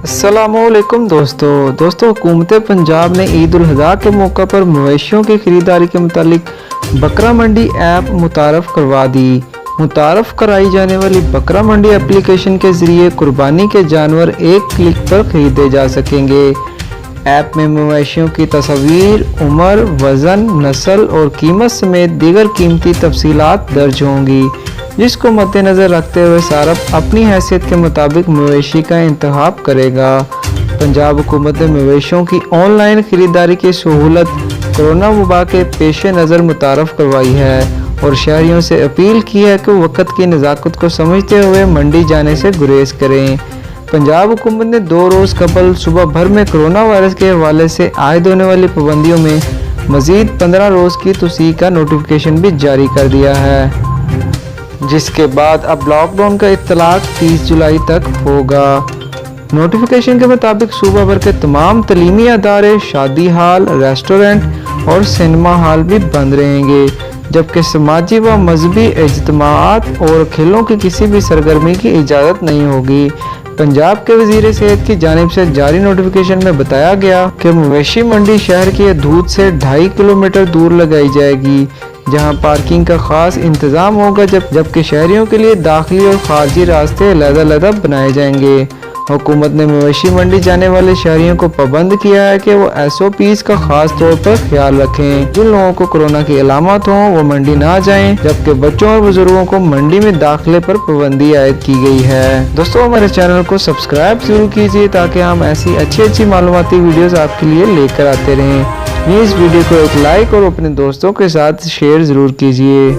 अस्सलामुअलैकुम दोस्तों हुकूमत पंजाब ने ईद उल अज़हा के मौका पर मवेशियों की खरीदारी के मुतालिक बकरा मंडी ऐप मुतारफ़ करवा दी। मुतारफ़ कराई जाने वाली बकरा मंडी एप्लीकेशन के ज़रिए कुर्बानी के जानवर एक क्लिक पर ख़रीदे जा सकेंगे। ऐप में मवेशियों की तस्वीर, उम्र, वज़न, नस्ल और कीमत समेत दीगर कीमती तफसीलात दर्ज होंगी, जिसको मद्देनज़र रखते हुए सारफ अपनी हैसियत के मुताबिक मवेशी का इंतखाब करेगा। पंजाब हुकूमत ने मवेशियों की ऑनलाइन ख़रीदारी की सहूलत कोरोना वबा के पेश नज़र मुतारफ़ करवाई है और शहरियों से अपील की है कि वक़्त की नज़ाकत को समझते हुए मंडी जाने से गुरेज करें। पंजाब हुकूमत ने 2 रोज़ कबल सुबह भर में कोरोना वायरस के हवाले से आयद होने वाली पाबंदियों में मज़ीद 15 रोज़ की तोसी का नोटिफिकेशन भी जारी कर दिया है, जिसके बाद अब लॉकडाउन का इत्तलाक 30 जुलाई तक होगा। नोटिफिकेशन के मुताबिक सूबा भर के तमाम तलीमी अदारे, शादी हाल, रेस्टोरेंट और सिनेमा हाल भी बंद रहेंगे, जबकि समाजी व मजहबी इज्तिमाआत और खेलों की किसी भी सरगर्मी की इजाज़त नहीं होगी। पंजाब के वज़ीर सेहत की जानिब से जारी नोटिफिकेशन में बताया गया कि मवेशी मंडी शहर की हदूद से 2.5 किलोमीटर दूर लगाई जाएगी, जहां पार्किंग का खास इंतज़ाम होगा, जबकि शहरियों के लिए दाखिली और खारजी रास्ते अलग-अलग बनाए जाएंगे। हुकूमत ने मवेशी मंडी जाने वाले शहरियों को पाबंद किया है कि वो SOPs का खास तौर पर ख्याल रखें। जिन लोगों को कोरोना की अलामत हों वो मंडी ना जाएं, जबकि बच्चों और बुजुर्गों को मंडी में दाखिले पर पाबंदी आयद की गई है। दोस्तों, हमारे चैनल को सब्सक्राइब जरूर कीजिए ताकि हम ऐसी अच्छी मालूमाती वीडियोस आपके लिए लेकर आते रहें। प्लीज़ वीडियो को एक लाइक और अपने दोस्तों के साथ शेयर ज़रूर कीजिए।